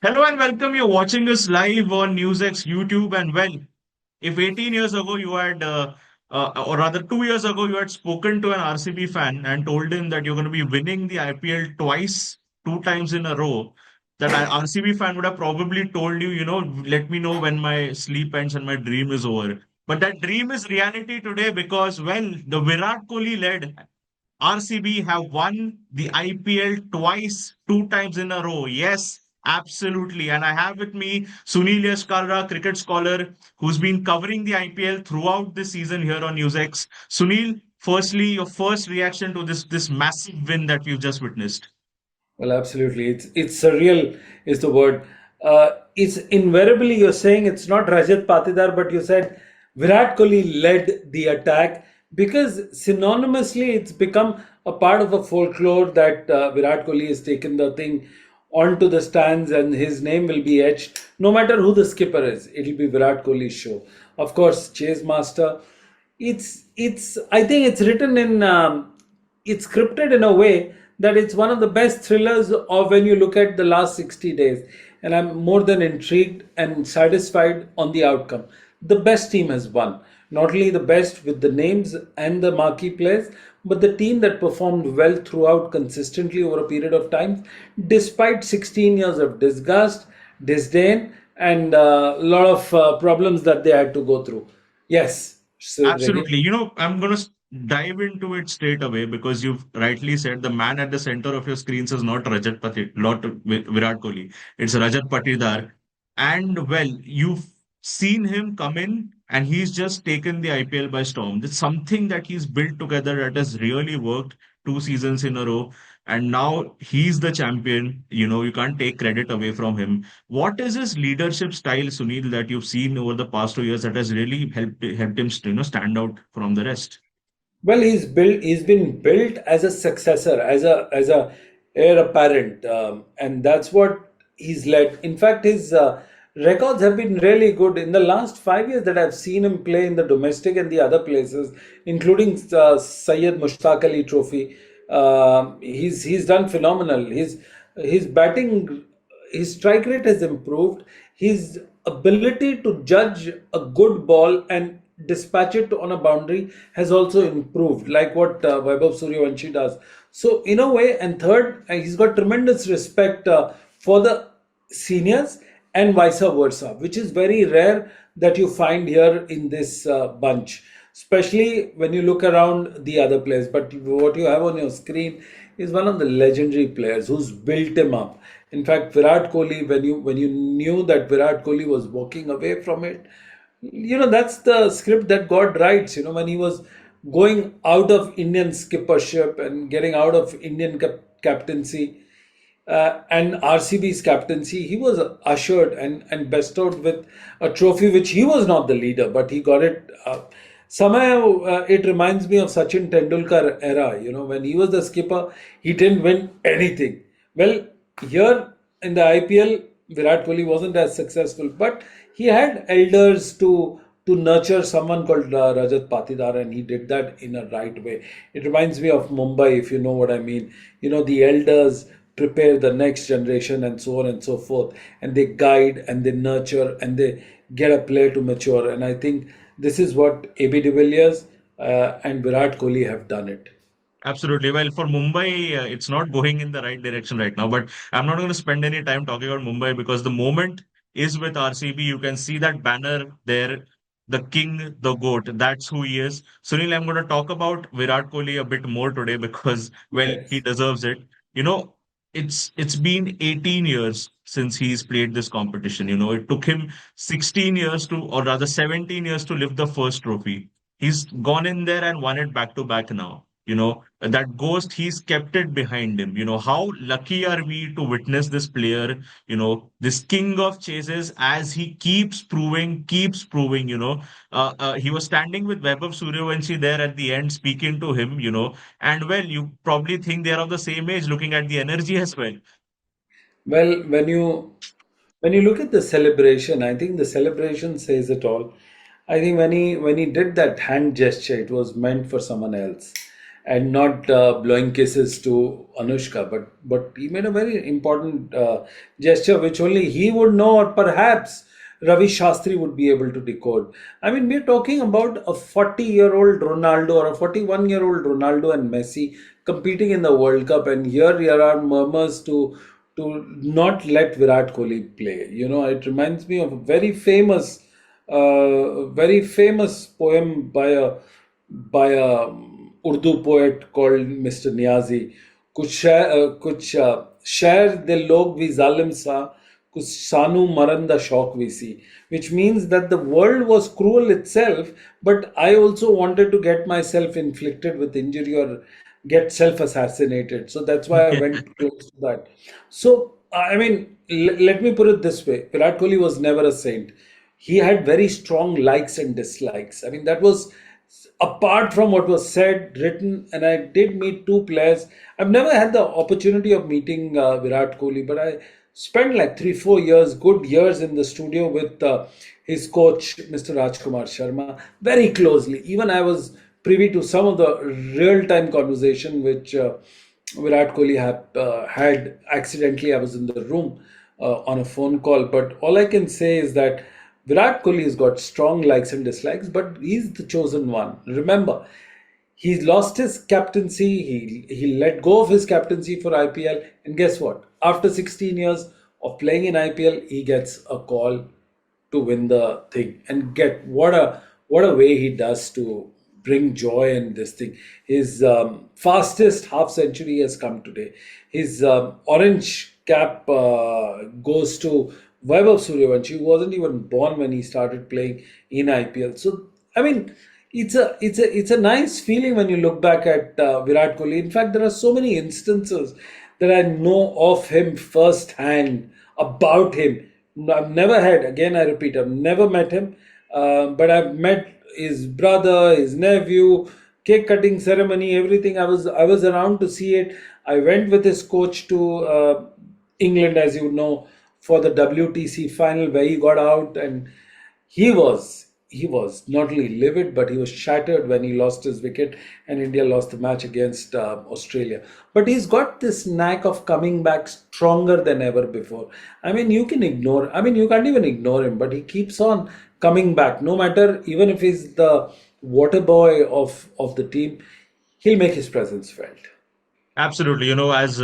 Hello and welcome. You're watching us live on Newsx YouTube. And well, if 18 years ago you had, or rather 2 years ago, you had spoken to an RCB fan and told him that you're going to be winning the IPL twice, 2 times in a row, that RCB fan would have probably told you, let me know when my sleep ends and my dream is over. But that dream is reality today because, well, the Virat Kohli led RCB have won the IPL twice, 2 times in a row. Yes, absolutely. And I have with me Sunil Yashkara, cricket scholar, who's been covering the IPL throughout the season here on Newsx. Sunil, firstly, your first reaction to this massive win that we've just witnessed. Well, absolutely. It's surreal is the word. It's invariably you're saying it's not Rajat Patidar, but you said Virat Kohli led the attack because synonymously it's become a part of a folklore that Virat Kohli has taken the thing onto the stands and his name will be etched. No matter who the skipper is, it'll be Virat Kohli's show. Of course, Chase Master. It's. I think it's written in. It's scripted in a way that it's one of the best thrillers of when you look at the last 60 days. And I'm more than intrigued and satisfied on the outcome. The best team has won. Not only the best with the names and the marquee players, but the team that performed well throughout consistently over a period of time, despite 16 years of disgust, disdain, and a lot of problems that they had to go through. Yes, Absolutely. I'm going to dive into it straight away because you've rightly said the man at the center of your screens is not not Virat Kohli. It's Rajat Patidar. And well, you've seen him come in and he's just taken the IPL by storm. It's something that he's built together that has really worked 2 seasons in a row. And now he's the champion. You can't take credit away from him. What is his leadership style, Sunil, that you've seen over the past 2 years that has really helped him, stand out from the rest? Well, He's been built as a successor, as a heir apparent, and that's what he's led. In fact, his records have been really good in the last 5 years that I've seen him play in the domestic and the other places, including Syed Mushtaq Ali Trophy. He's done phenomenal. His batting, his strike rate has improved. His ability to judge a good ball and dispatch it on a boundary has also improved, like what Vaibhav Suryavanshi does. So, in a way, and third, he's got tremendous respect for the seniors and vice versa, which is very rare that you find here in this bunch, especially when you look around the other players. But what you have on your screen is one of the legendary players who's built him up. In fact, Virat Kohli, when you knew that Virat Kohli was walking away from it, that's the script that God writes. When he was going out of Indian skippership and getting out of Indian captaincy, and RCB's captaincy, he was ushered and bestowed with a trophy which he was not the leader, but he got it. Somehow, it reminds me of Sachin Tendulkar era. When he was the skipper, he didn't win anything. Well, here in the IPL, Virat Kohli wasn't as successful, but he had elders to nurture someone called Rajat Patidar, and he did that in a right way. It reminds me of Mumbai, if you know what I mean. The elders prepare the next generation and so on and so forth, and they guide and they nurture and they get a player to mature. And I think this is what AB de Villiers and Virat Kohli have done it. Absolutely. Well, for Mumbai, it's not going in the right direction right now, but I'm not going to spend any time talking about Mumbai because the moment is with RCB. You can see that banner there, the king, the goat. That's who he is. Sunil, I'm going to talk about Virat Kohli a bit more today because, well, he Yes. deserves it. You know, it's been 18 years since he's played this competition. It took him 16 years to, or rather 17 years to lift the first trophy. He's gone in there and won it back to back now. That ghost, he's kept it behind him. How lucky are we to witness this player, this king of chases as he keeps proving. He was standing with Vaibhav Suryavanshi there at the end, speaking to him, and well, you probably think they're of the same age, looking at the energy as well. Well, when you look at the celebration, I think the celebration says it all. I think when he did that hand gesture, it was meant for someone else. and not blowing kisses to Anushka. But he made a very important gesture, which only he would know, or perhaps Ravi Shastri would be able to decode. I mean, we're talking about a 40-year-old Ronaldo or a 41-year-old Ronaldo and Messi competing in the World Cup, and here are murmurs to not let Virat Kohli play. You know, it reminds me of a very famous poem by a Urdu poet called Mr. Niazi. कुछ शेर दे लोग भी जालिम सा कुछ सानू मरण दा शौक भी सी, which means that the world was cruel itself, but I also wanted to get myself inflicted with injury or get self assassinated. So that's why I went close to that. So, I mean, let me put it this way: Virat Kohli was never a saint. He had very strong likes and dislikes. I mean, that was apart from what was said, written, and I did meet two players. I've never had the opportunity of meeting Virat Kohli, but I spent like 3, 4 years, good years in the studio with his coach, Mr. Rajkumar Sharma, very closely. Even I was privy to some of the real time conversation which Virat Kohli had accidentally. I was in the room on a phone call, but all I can say is that Virat Kohli has got strong likes and dislikes, but he's the chosen one. Remember, he lost his captaincy. He let go of his captaincy for IPL, and guess what? After 16 years of playing in IPL, he gets a call to win the thing. And get what a way he does to bring joy in this thing. His fastest half century has come today. His orange cap goes to Vaibhav Suryavanshi, who wasn't even born when he started playing in IPL. So I mean, it's a nice feeling when you look back at Virat Kohli. In fact, there are so many instances that I know of him firsthand, about him. I've never had, again I repeat, I've never met him, but I've met his brother, his nephew, cake cutting ceremony, everything. I was around to see it. I went with his coach to England, as you know, for the WTC final where he got out, and he was not only livid, but he was shattered when he lost his wicket and India lost the match against Australia. But he's got this knack of coming back stronger than ever before. I mean, you can't even ignore him, but he keeps on coming back. No matter, even if he's the water boy of the team, he'll make his presence felt. Absolutely. As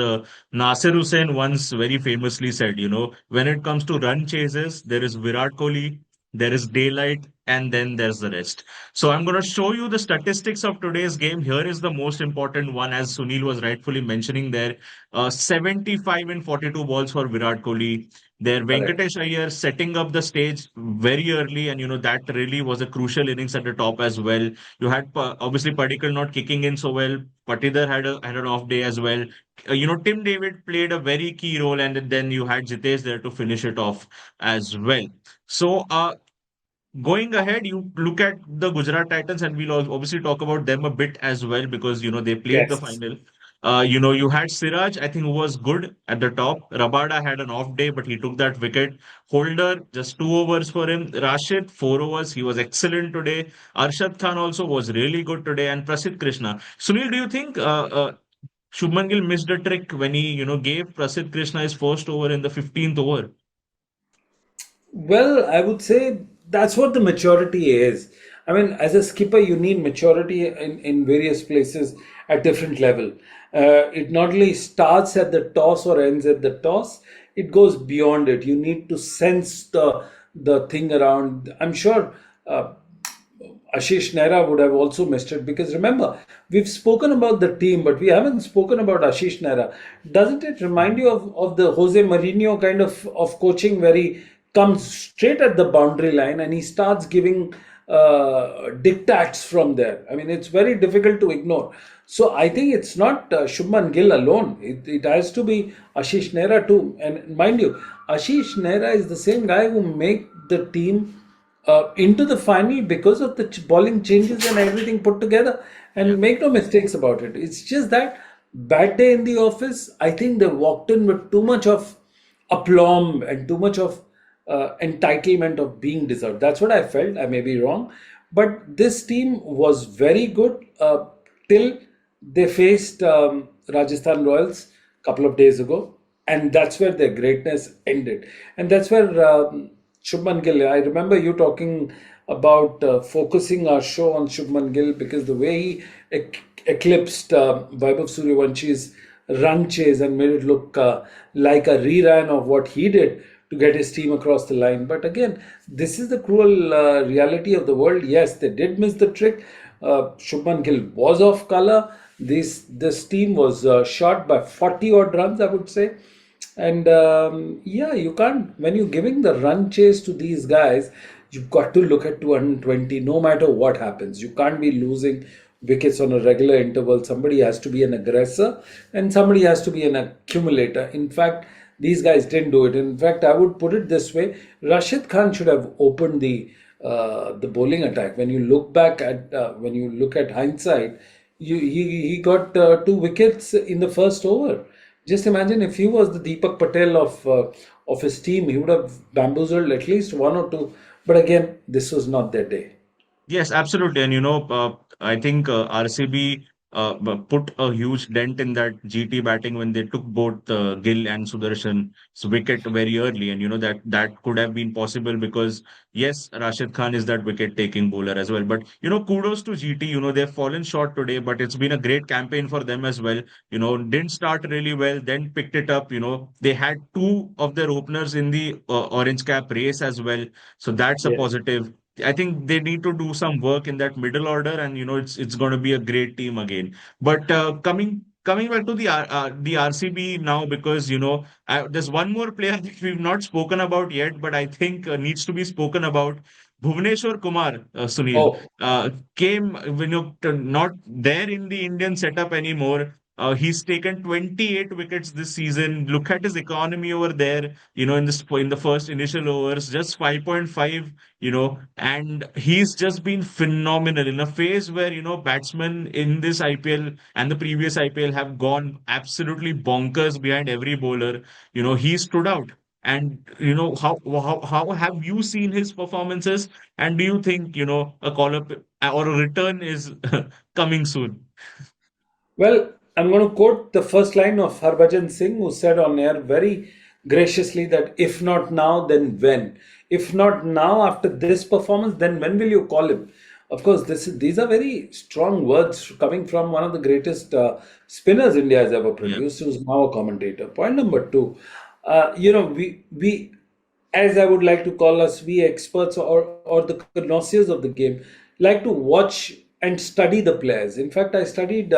Nasir Hussain once very famously said, when it comes to run chases, there is Virat Kohli, there is daylight, and then there's the rest. So I'm going to show you the statistics of today's game. Here is the most important one, as Sunil was rightfully mentioning there. 75 in 42 balls for Virat Kohli. There, Correct. Venkatesh Iyer setting up the stage very early, and that really was a crucial innings at the top as well. You had obviously Padikkal not kicking in so well. Patidar had an off day as well. Tim David played a very key role, and then you had Jitesh there to finish it off as well. So, going ahead, you look at the Gujarat Titans, and we'll obviously talk about them a bit as well because they played the Yes. final. You had Siraj, I think, who was good at the top. Rabada had an off day, but he took that wicket. Holder, just 2 overs for him. Rashid, 4 overs. He was excellent today. Arshad Khan also was really good today, and Prasidh Krishna. Sunil, do you think Shubman Gill missed a trick when he, gave Prasidh Krishna his first over in the 15th over? Well, I would say that's what the maturity is. I mean, as a skipper, you need maturity in various places at different level. It not only starts at the toss or ends at the toss, it goes beyond it. You need to sense the thing around. I'm sure Ashish Nehra would have also missed it, because remember, we've spoken about the team, but we haven't spoken about Ashish Nehra. Doesn't it remind you of the Jose Mourinho kind of coaching, where he comes straight at the boundary line and he starts giving dictats from there? I mean, it's very difficult to ignore. So I think it's not Shubman Gill alone. It has to be Ashish Nehra too. And mind you, Ashish Nehra is the same guy who make the team into the final because of the bowling changes and everything put together. Yeah. And make no mistakes about it. It's just that bad day in the office. I think they walked in with too much of aplomb and too much of entitlement of being deserved. That's what I felt. I may be wrong, but this team was very good till They faced Rajasthan Royals a couple of days ago, and that's where their greatness ended. And that's where Shubman Gill. I remember you talking about focusing our show on Shubman Gill because the way he eclipsed Vaibhav Suryavanshi's run chase and made it look like a rerun of what he did to get his team across the line. But again, this is the cruel reality of the world. Yes, they did miss the trick. Shubman Gill was off color. This team was shot by 40 odd runs, I would say. And yeah, you can't, when you're giving the run chase to these guys, you've got to look at 220 no matter what happens. You can't be losing wickets on a regular interval. Somebody has to be an aggressor and somebody has to be an accumulator. In fact, these guys didn't do it. In fact, I would put it this way: Rashid Khan should have opened the bowling attack. When you look at hindsight, he got 2 wickets in the first over. Just imagine if he was the Deepak Patel of his team, he would have bamboozled at least one or two. But again, this was not their day. Yes, absolutely. And I think RCB put a huge dent in that GT batting when they took both Gill and Sudarshan's wicket very early. And that could have been possible because yes, Rashid Khan is that wicket-taking bowler as well. But kudos to GT. They've fallen short today, but it's been a great campaign for them as well. Didn't start really well, then picked it up. They had two of their openers in the orange cap race as well, so that's a Yes. positive. I think they need to do some work in that middle order, and it's going to be a great team again. But coming back to the RCB now, because there's one more player that we've not spoken about yet, but I think needs to be spoken about. Bhuvneshwar Kumar, Sunil, Oh, came not there in the Indian setup anymore. He's taken 28 wickets this season. Look at his economy over there. In the first initial overs, just 5.5, and he's just been phenomenal in a phase where, batsmen in this IPL and the previous IPL have gone absolutely bonkers behind every bowler. He stood out. And how have you seen his performances? And do you think, a call up or a return is coming soon? well, I'm going to quote the first line of Harbhajan Singh, who said on air very graciously that if not now, then when? If not now, after this performance, then when will you call him? Of course, these are very strong words coming from one of the greatest spinners India has ever Yeah. produced, who's now a commentator. Point number two, we as I would like to call us, we experts or the connoisseurs of the game, like to watch and study the players. In fact, I studied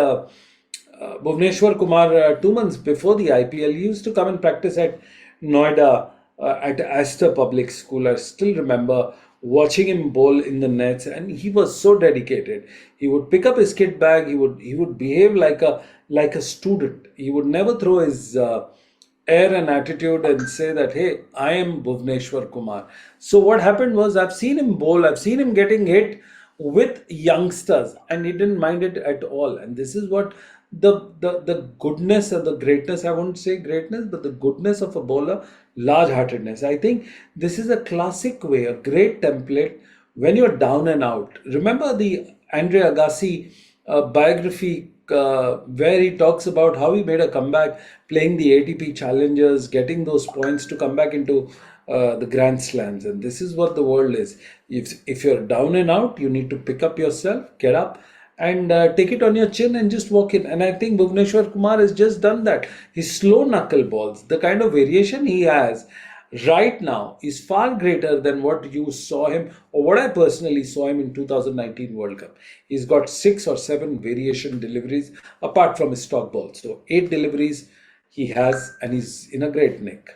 Bhuvneshwar Kumar 2 months before the IPL. He used to come and practice at Noida at Astor Public School. I still remember watching him bowl in the nets, and he was so dedicated. He would pick up his kit bag. He would behave like a student. He would never throw his air and attitude and say that, hey, I am Bhuvneshwar Kumar. So what happened was, I've seen him bowl, I've seen him getting hit with youngsters, and he didn't mind it at all. And this is what the goodness or the greatness, I won't say greatness, but the goodness of a bowler, large heartedness. I think this is a classic way, a great template when you're down and out. Remember the Andre Agassi biography where he talks about how he made a comeback playing the ATP Challengers, getting those points to come back into the Grand Slams. And this is what the world is. If you're down and out, you need to pick up yourself, get up, and take it on your chin and just walk in. And I think Bhuvneshwar Kumar has just done that. His slow knuckle balls, the kind of variation he has right now is far greater than what you saw him or what I personally saw him in 2019 World Cup. He's got 6 or 7 variation deliveries apart from his stock ball. So 8 deliveries he has, and he's in a great nick.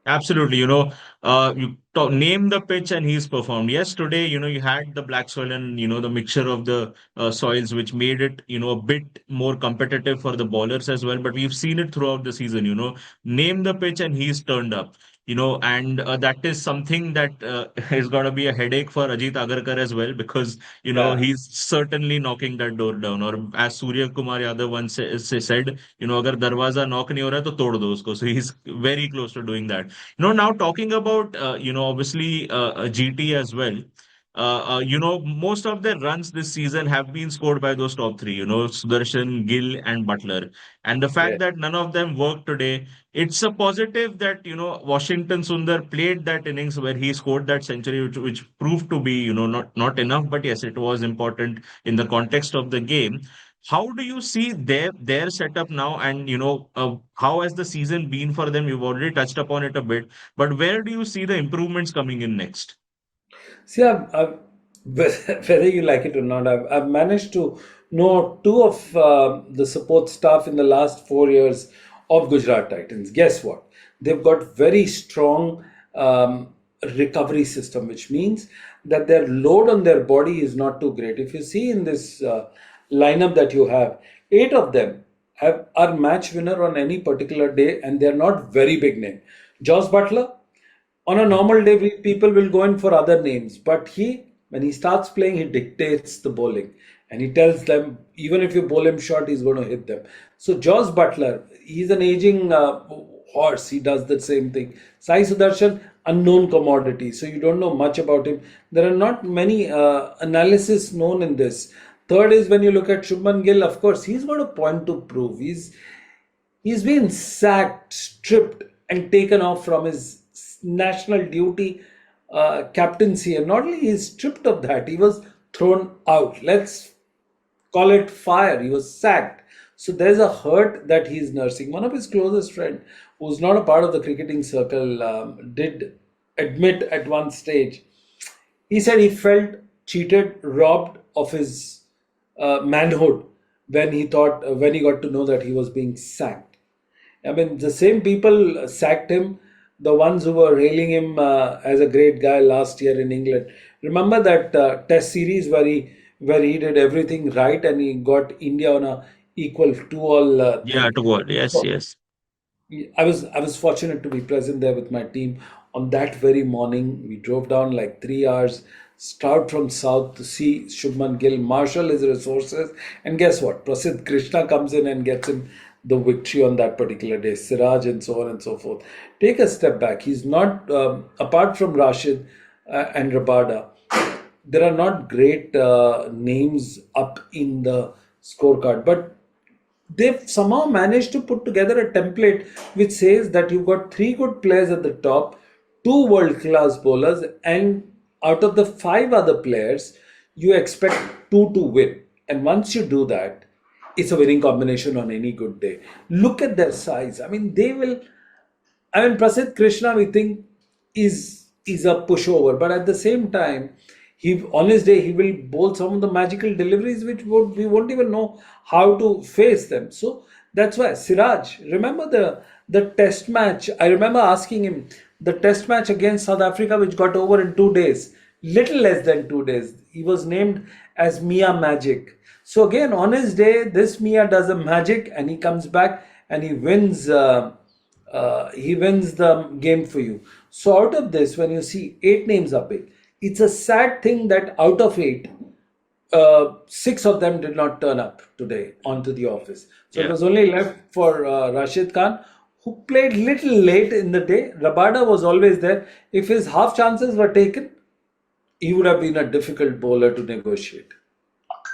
Absolutely. Name the pitch and he's performed. Yes, today, you had the black soil and, the mixture of the soils, which made it, a bit more competitive for the bowlers as well. But we've seen it throughout the season, name the pitch and he's turned up. And that is something that is going to be a headache for Ajit Agarkar as well, because, Yeah. he's certainly knocking that door down. Or as Surya Kumar Yadav once said, अगर दरवाजा knock नहीं हो रहा है तो तोड़ दो उसको. So he's very close to doing that. Now talking about, obviously GT as well. most of their runs this season have been scored by those top three, Sudarshan, Gill, and Butler. And the Yeah. fact that none of them worked today, it's a positive that, Washington Sundar played that innings where he scored that century, which proved to be, not enough, but yes, it was important in the context of the game. How do you see their setup now, and how has the season been for them? You've already touched upon it a bit, but where do you see the improvements coming in next? See, whether you like it or not, I've managed to know two of the support staff in the last 4 years of Gujarat Titans. Guess what? They've got very strong recovery system, which means that their load on their body is not too great. If you see in this lineup that you have, eight of them are match winner on any particular day, and they're not very big name. Josh Butler, on a normal day, people will go in for other names, but when he starts playing, he dictates the bowling, and he tells them even if you bowl him short, he's going to hit them. So Josh Butler, he's an aging horse. He does the same thing. Sai Sudarshan, unknown commodity, so you don't know much about him. There are not many analysis known in this. Third is when you look at Shubman Gill. Of course, he's got a point to prove. He's been sacked, stripped, and taken off from his national duty captaincy. And not only he's stripped of that, he was thrown out. Let's call it fire. He was sacked. So there's a hurt that he's nursing. One of his closest friend, who's not a part of the cricketing circle, did admit at one stage. He said he felt cheated, robbed of his manhood when he got to know that he was being sacked. I mean, the same people sacked him, the ones who were railing him as a great guy last year in England. Remember that Test series where he did everything right and he got India on a equal 2-all Yeah, thing. to all. Yes, yes. I was fortunate to be present there with my team on that very morning. We drove down like 3 hours, start from south to see Shubman Gill, marshal his resources, and guess what? Prasidh Krishna comes in and gets him the victory on that particular day. Siraj and so on and so forth. Take a step back. He's not apart from Rashid and Rabada. There are not great names up in the scorecard, but they've somehow managed to put together a template which says that you've got three good players at the top, two world class bowlers, and out of the five other players, you expect two to win. And once you do that, it's a winning combination on any good day. Look at their size. I mean, they will. I mean, Prasidh Krishna, we think is a pushover, but at the same time, he on his day he will bowl some of the magical deliveries which we won't even know how to face them. So that's why Siraj. Remember the Test match? I remember asking him the Test match against South Africa, which got over in 2 days, little less than 2 days. He was named as Mia Magic. So again, on his day, this Mia does a magic, and he comes back and he wins. He wins the game for you. So out of this, when you see eight names are big, it's a sad thing that out of eight, six of them did not turn up today onto the office. So it Yeah. was only left for Rashid Khan, who played little late in the day. Rabada was always there. If his half chances were taken, he would have been a difficult bowler to negotiate.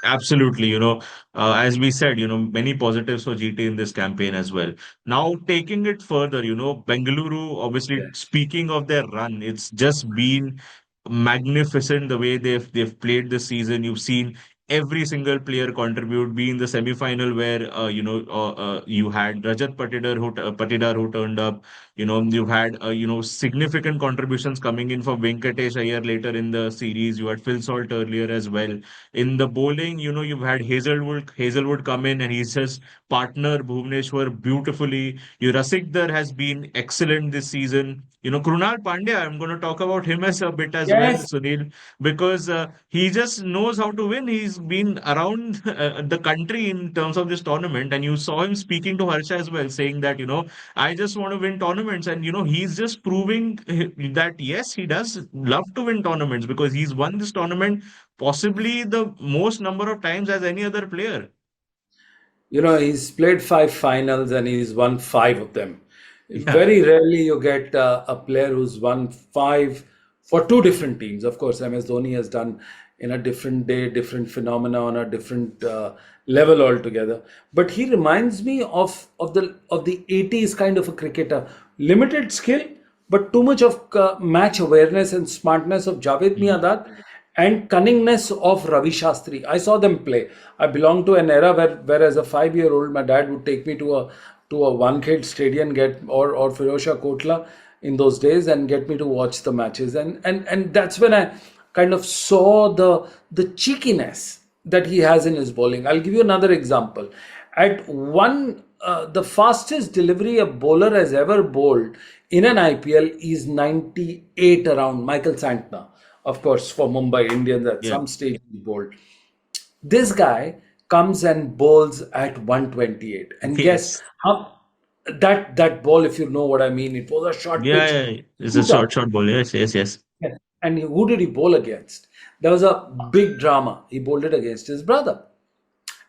Absolutely, as we said, many positives for GT in this campaign as well. Now, taking it further, Bengaluru, obviously, Yes. speaking of their run, it's just been magnificent the way they've played this season. You've seen every single player contribute. Be in the semi-final where you had Rajat Patidar who turned up. You've had significant contributions coming in for Venkatesh Iyer later in the series. You had Phil Salt earlier as well. In the bowling, you've had Hazelwood come in and he's just partner Bhuvneshwar beautifully. Rasikdar has been excellent this season. Krunal Pandya, I'm going to talk about him as a bit as well, Yes. Sunil, because he just knows how to win. He's been around the country in terms of this tournament, and you saw him speaking to Harsha as well, saying that, I just want to win tournaments. And, he's just proving that, yes, he does love to win tournaments because he's won this tournament possibly the most number of times as any other player. He's played five finals and he's won five of them. Yeah, Very rarely you get a player who's won five for two different teams. Of course, MS Dhoni has done in a different day, different phenomena on a different level altogether. But he reminds me of the 80s kind of a cricketer, limited skill, but too much of match awareness and smartness of Javed Mm. Miandad and cunningness of Ravi Shastri. I saw them play. I belong to an era where as a 5 year old, my dad would take me to a Wankhede stadium, or Firozshah Kotla in those days, and get me to watch the matches. And that's when I kind of saw the cheekiness that he has in his bowling. I'll give you another example. At the fastest delivery a bowler has ever bowled in an IPL is 98 around, Michael Santner, of course, for Mumbai Indians at Yeah. some stage he bowled. This guy comes and bowls at 128. And guess Yes. how that ball, if you know what I mean, it was a short Yeah, pitch yeah, yeah. It's a shooter. short ball. Yes, yes, yes. Yeah. And who did he bowl against? There was a big drama. He bowled it against his brother.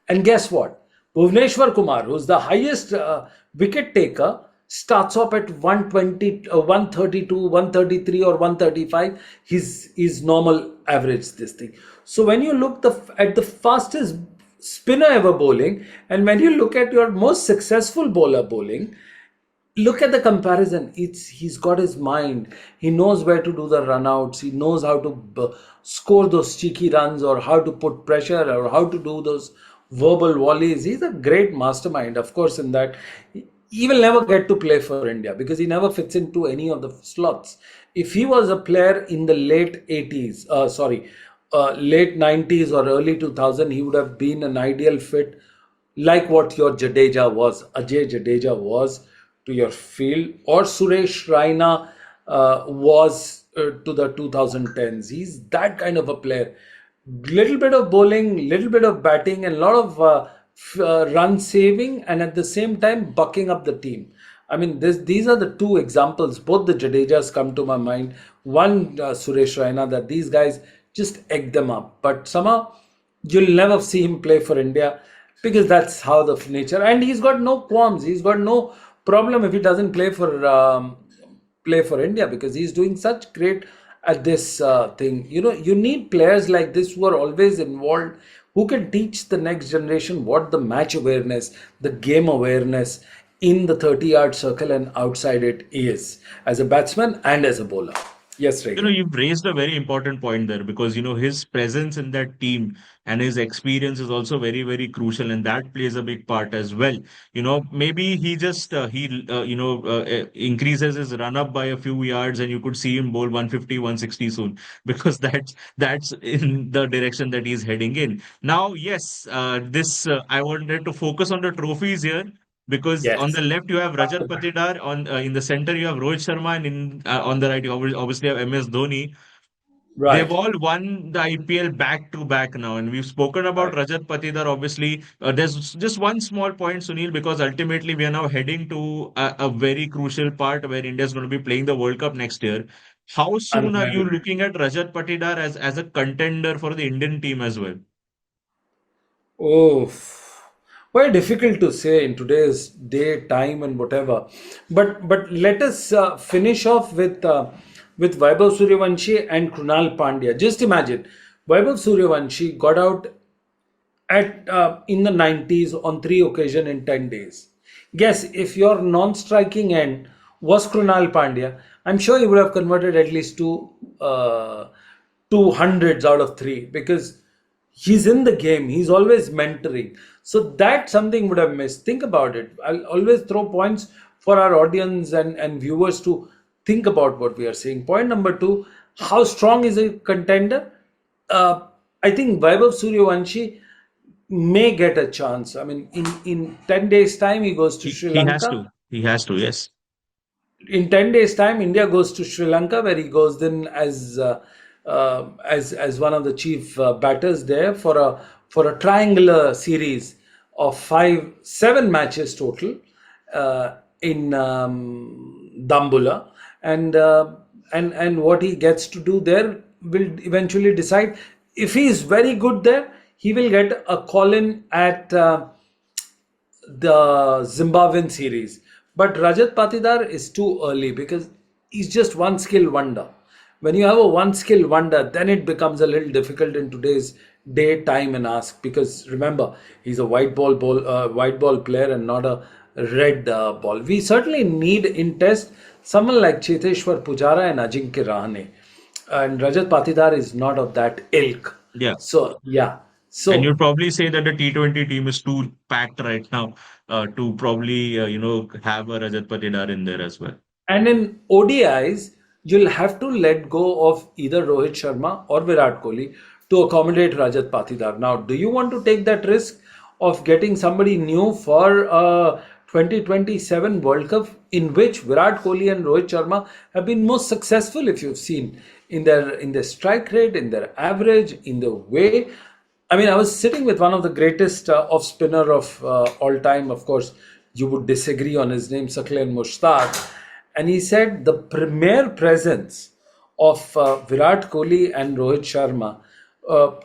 And guess what? Bhuvneshwar Kumar, who's the highest wicket taker, starts off at 120, 132, 133, or 135. His normal average, this thing. So when you look at the fastest spinner ever bowling, and when you look at your most successful bowler bowling, look at the comparison. He's got his mind. He knows where to do the runouts. He knows how to score those cheeky runs, or how to put pressure, or how to do those verbal volleys. He's a great mastermind, of course. In that, he will never get to play for India because he never fits into any of the slots. If he was a player in the late 90s or early 2000, he would have been an ideal fit, like what your Ajay Jadeja was to your field, or Suresh Raina was to the 2010s. He's that kind of a player. Little bit of bowling, little bit of batting, and a lot of run saving, and at the same time bucking up the team. I mean, these are the two examples. Both the Jadejas come to my mind. One, Suresh Raina, that these guys just egg them up. But somehow you'll never see him play for India because that's how the nature. And he's got no qualms. He's got no problem if he doesn't play for India, because he's doing such great at this thing. You need players like this who are always involved, who can teach the next generation what the match awareness, the game awareness in the 30-yard circle and outside it is, as a batsman and as a bowler. Yes, Regan. You've raised a very important point there because, his presence in that team and his experience is also very, very crucial, and that plays a big part as well. Maybe he just increases his run up by a few yards, and you could see him bowl 150, 160 soon because that's in the direction that he's heading in. Now, yes, this I wanted to focus on the trophies here because on Yes. the left you have Rajat Patidar, on in the center you have Rohit Sharma, and on the right you obviously have MS Dhoni. They've Right. all won the IPL back to back now, and we've spoken about Right. Rajat Patidar. Obviously, there's just one small point, Sunil, because ultimately we are now heading to a very crucial part where India is going to be playing the World Cup next year. How soon are you Unbelievable. looking at Rajat Patidar as a contender for the Indian team as well? Oh, very difficult to say in today's day, time, and whatever. But let us finish off with Vaibhav Suryavanshi and Krunal Pandya. Just imagine, Vaibhav Suryavanshi got out at in the 90s on 3 occasions in 10 days. Guess if your non-striking end was Krunal Pandya, I'm sure he would have converted at least two hundreds out of three, because he's in the game. He's always mentoring. So that something would have missed. Think about it. I'll always throw points for our audience and viewers to think about what we are saying. Point number two: how strong is a contender? Uh, I think Vaibhav Suryavanshi may get a chance. I mean, in 10 days' time, he goes to Sri He has Lanka. to. He has to. Yes. In 10 days' time, India goes to Sri Lanka, where he goes then as one of the chief batters there for a triangular series of 7 matches total in Dambula, and what he gets to do there will eventually decide. If he is very good there, he will get a call in at the Zimbabwean series. But Rajat Patidar is too early because he's just one skill wonder. When you have a one skill wonder, then it becomes a little difficult in today's day, time, and ask. Because remember, he's a white ball player and not a red ball. We certainly need in test someone like Cheteshwar Pujara and Ajinkya Rahane, and Rajat Patidar is not of that ilk. Yeah. So yeah, And you'd so probably say that the T20 team is too packed right now to probably, have a Rajat Patidar in there as well. and in ODIs, you'll have to let go of either Rohit Sharma or Virat Kohli to accommodate Rajat Patidar. Now, do you want to take that risk of getting somebody new for 2027 World Cup, in which Virat Kohli and Rohit Sharma have been most successful, if you've seen in their strike rate, in their average, in the way. I mean, I was sitting with one of the greatest off spinner of all time. Of course, you would disagree on his name, Saqlain Mushtaq, and he said the premier presence of Virat Kohli and Rohit Sharma uh,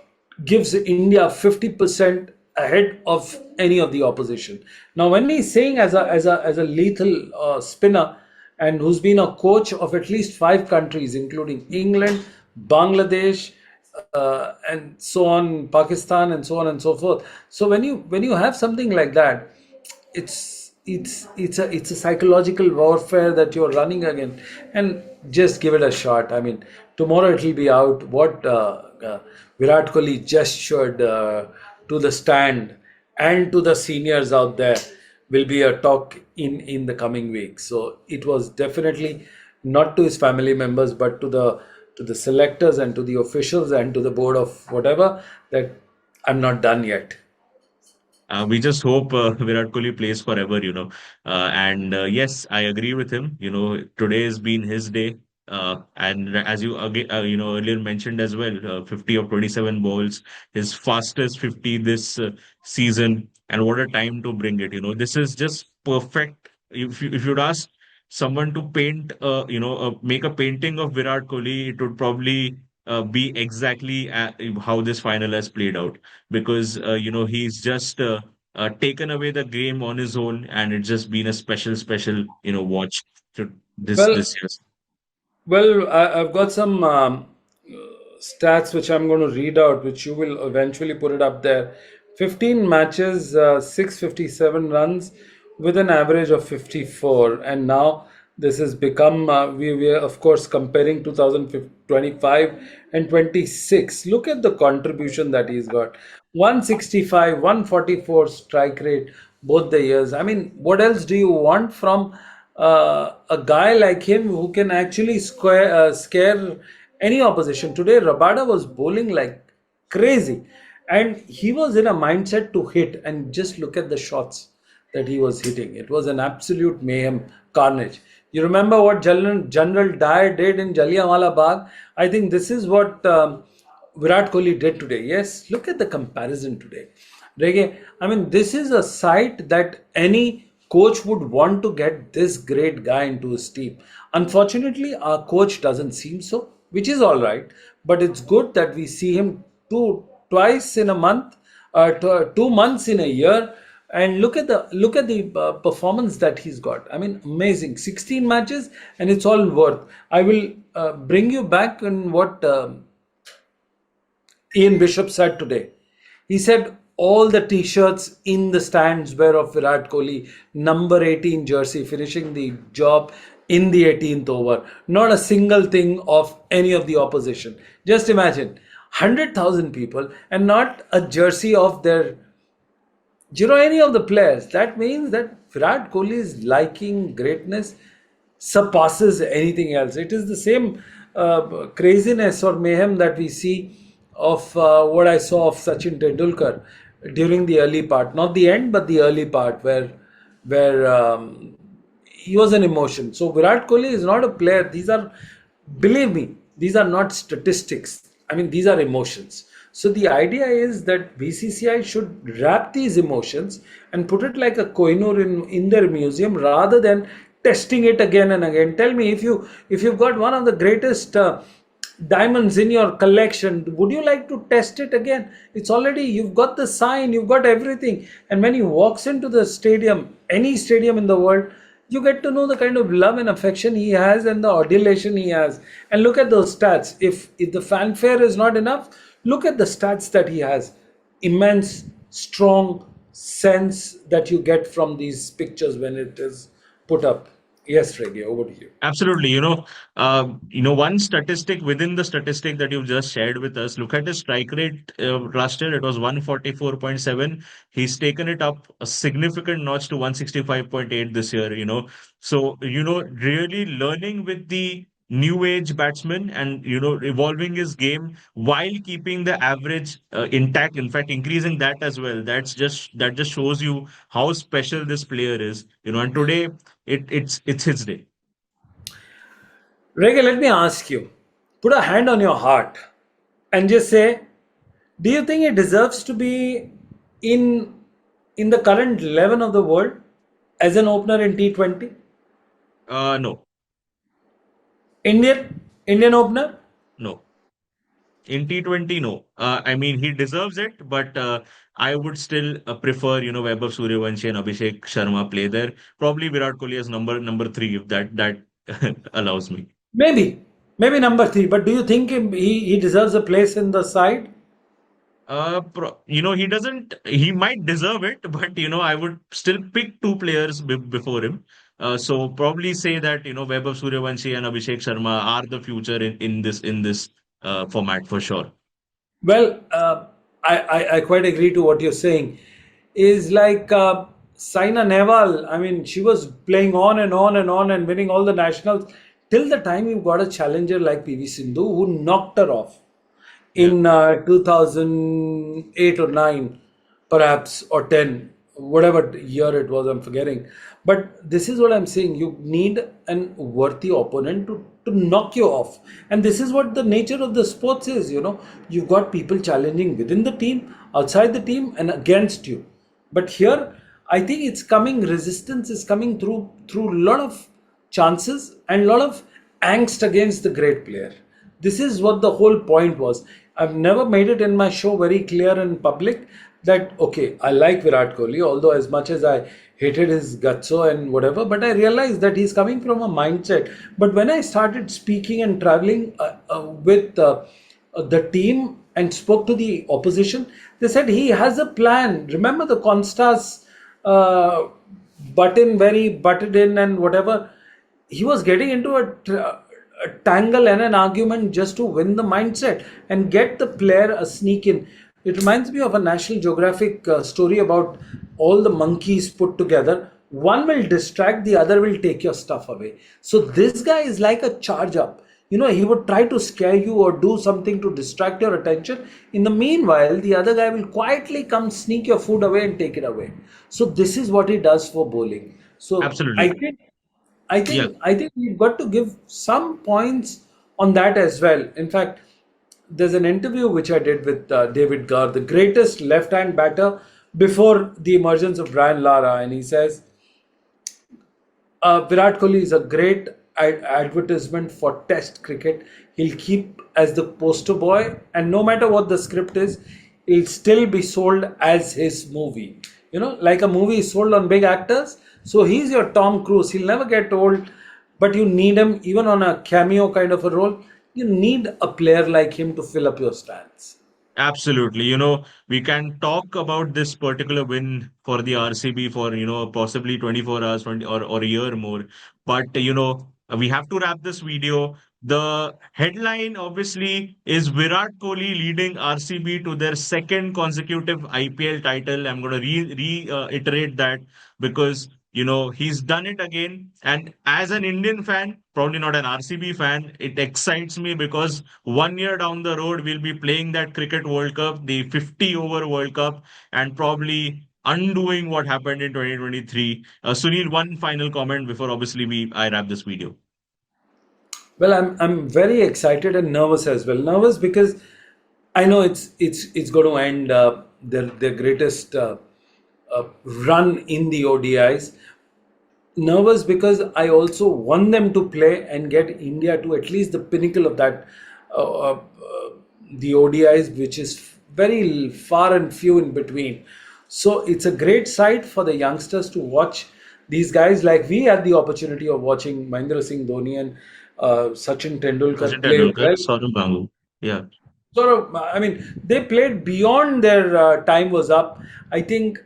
gives India 50% ahead of any of the opposition. Now, when he's saying as a lethal spinner, and who's been a coach of at least five countries, including England, Bangladesh, and so on, Pakistan, and so on and so forth. So when you have something like that, it's a psychological warfare that you're running against, and just give it a shot. I mean, tomorrow it will be out what Virat Kohli gestured to the stand and to the seniors out there will be a talk in the coming weeks. So it was definitely not to his family members, but to the selectors and to the officials and to the board of whatever, that I'm not done yet. We just hope Virat Kohli plays forever, and yes, I agree with him. Today has been his day. And as you again, earlier mentioned as well, 50 of 27 balls, his fastest 50 this season, and what a time to bring it. This is just perfect. If you'd ask someone to paint, make a painting of Virat Kohli, it would probably be exactly how this final has played out, because he's just taken away the game on his own, and it's just been a special watch to Well, this year. I've got some stats which I'm going to read out, which you will eventually put it up there. 15 matches, 657 runs with an average of 54. And now this has become, we are, of course, comparing 2025 and 26. Look at the contribution that he's got: 165, 144 strike rate, both the years. I mean, what else do you want from a guy like him who can actually scare any opposition? Today, Rabada was bowling like crazy, and he was in a mindset to hit. And just look at the shots that he was hitting. It was an absolute mayhem, carnage. You remember what General Dyer did in Jallianwala Bagh? I think this is what Virat Kohli did today. Yes, look at the comparison today. Reggae, I mean, this is a sight that any coach would want to get this great guy into his team. Unfortunately, our coach doesn't seem so, which is all right. But it's good that we see him twice in a month, 2 months in a year, and look at the performance that he's got. I mean, amazing. 16 matches, and it's all worth. I will bring you back in what Ian Bishop said today. He said all the t-shirts in the stands were of Virat Kohli, number 18 jersey, finishing the job in the 18th over. Not a single thing of any of the opposition. Just imagine 100,000 people and not a jersey of their, any of the players. That means that Virat Kohli's liking greatness surpasses anything else. It is the same craziness or mayhem that we see of what I saw of Sachin Tendulkar during the early part, not the end, but the early part, where he was an emotion. So Virat Kohli is not a player. These are, believe me, these are not statistics. I mean, these are emotions. So the idea is that BCCI should wrap these emotions and put it like a Kohinoor in their museum, rather than testing it again and again. Tell me, if you've got one of the greatest diamonds in your collection, would you like to test it again? It's already, you've got the sign, you've got everything. And when he walks into the stadium, any stadium in the world, You get to know the kind of love and affection he has and the adulation he has. And look at those stats. If the fanfare is not enough, look at the stats that he has. Immense, strong sense that you get from these pictures when it is put up. Yes, Reggie, over to you. Absolutely. One statistic within the statistic that you've just shared with us, look at his strike rate. Last year, it was 144.7. He's taken it up a significant notch to 165.8 this year. So, really learning with the new age batsman and, evolving his game while keeping the average intact, in fact, increasing that as well. That just shows you how special this player is. And today it's his day. Reggie, let me ask you, put a hand on your heart and just say, do you think he deserves to be in in the current 11 of the world as an opener in T20? No, Indian opener? no. In T20, no. I mean, he deserves it, but I would still prefer, Vaibhav Suryavanshi and Abhishek Sharma play there. Probably Virat Kohli as number three, if that allows me. Maybe number three. But do you think he deserves a place in the side? He doesn't. He might deserve it, but I would still pick two players before him. So probably say that Vaibhav Suryavanshi and Abhishek Sharma are the future in this format for sure. Well, I quite agree to what you're saying. Is like Saina Nehwal. I mean, she was playing on and on and on and winning all the nationals till the time you got a challenger like PV Sindhu who knocked her off Yeah, in 2008 or 9 perhaps, or 10, whatever year it was, I'm forgetting. But this is what I'm saying, you need an worthy opponent to knock you off. And this is what the nature of the sports is. You've got people challenging within the team, outside the team, and against you. But here, I think it's coming, resistance is coming through a lot of chances and a lot of angst against the great player. This is what the whole point was. I've never made it in my show very clear in public that okay, I like Virat Kohli, although as much as I hated his gutso and whatever, but I realized that he's coming from a mindset. But when I started speaking and traveling with the team and spoke to the opposition, they said he has a plan. Remember the Constas uh, button, very butted in and whatever. He was getting into a tangle and an argument just to win the mindset and get the player a sneak in. It reminds me of a National Geographic story about all the monkeys put together. One will distract, the other will take your stuff away. So this guy is like a charge up. He would try to scare you or do something to distract your attention. In the meanwhile, the other guy will quietly come sneak your food away and take it away. So this is what he does for bowling. So I absolutely. think I Yeah. think I think we've got to give some points on that as well. In fact, there's an interview which I did with David Garr, the greatest left-hand batter before the emergence of Brian Lara, and he says Virat Kohli is a great advertisement for Test cricket. He'll keep as the poster boy, and no matter what the script is, he'll still be sold as his movie. Like a movie is sold on big actors. So he's your Tom Cruise. He'll never get old, but you need him even on a cameo kind of a role. You need a player like him to fill up your stands. Absolutely. We can talk about this particular win for the RCB for, possibly 24 hours 20, or a year more. But, we have to wrap this video. The headline, obviously, is Virat Kohli leading RCB to their second consecutive IPL title. I'm going to reiterate that because, he's done it again. And as an Indian fan, probably not an RCB fan, it excites me because 1 year down the road, we'll be playing that Cricket World Cup, the 50 over World Cup, and probably undoing what happened in 2023. Sunil, one final comment before obviously I wrap this video. Well, I'm very excited and nervous as well. Nervous because I know it's going to end their greatest run in the ODIs. Nervous because I also want them to play and get India to at least the pinnacle of that, uh, uh, the ODIs, which is very far and few in between. So it's a great sight for the youngsters to watch these guys, like we had the opportunity of watching Mahendra Singh Dhoni and Sachin Sachin Tendulkar play Tendulkar, well. Saurav Gangu. Yeah, Sort of, I mean, they played beyond their time was up. I think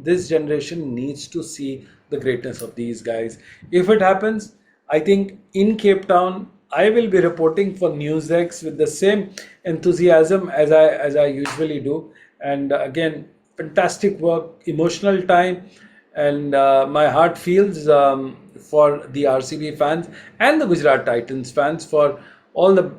this generation needs to see the greatness of these guys. If it happens, I think in Cape Town I will be reporting for Newsx with the same enthusiasm as I usually do. And again, fantastic work, emotional time, and my heart feels for the RCB fans and the Gujarat Titans fans for all the,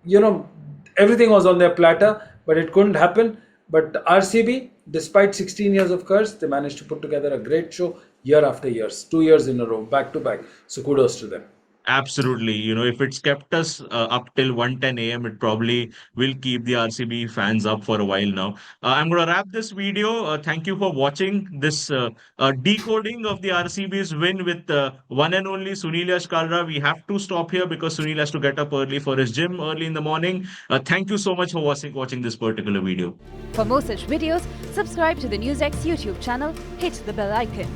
you know, everything was on their platter, but it couldn't happen. But RCB, despite 16 years of curse, they managed to put together a great show year after years, 2 years in a row, back to back. So kudos to them. absolutely. If it's kept us up till 1:10 a.m., it probably will keep the RCB fans up for a while now. I'm going to wrap this video. Thank you for watching this decoding of the RCB's win with one and only Sunil Yashkalra. We have to stop here because Sunil has to get up early for his gym early in the morning. Thank you so much for watching this particular video. For more such videos, subscribe to the Newsx YouTube channel, hit the bell icon.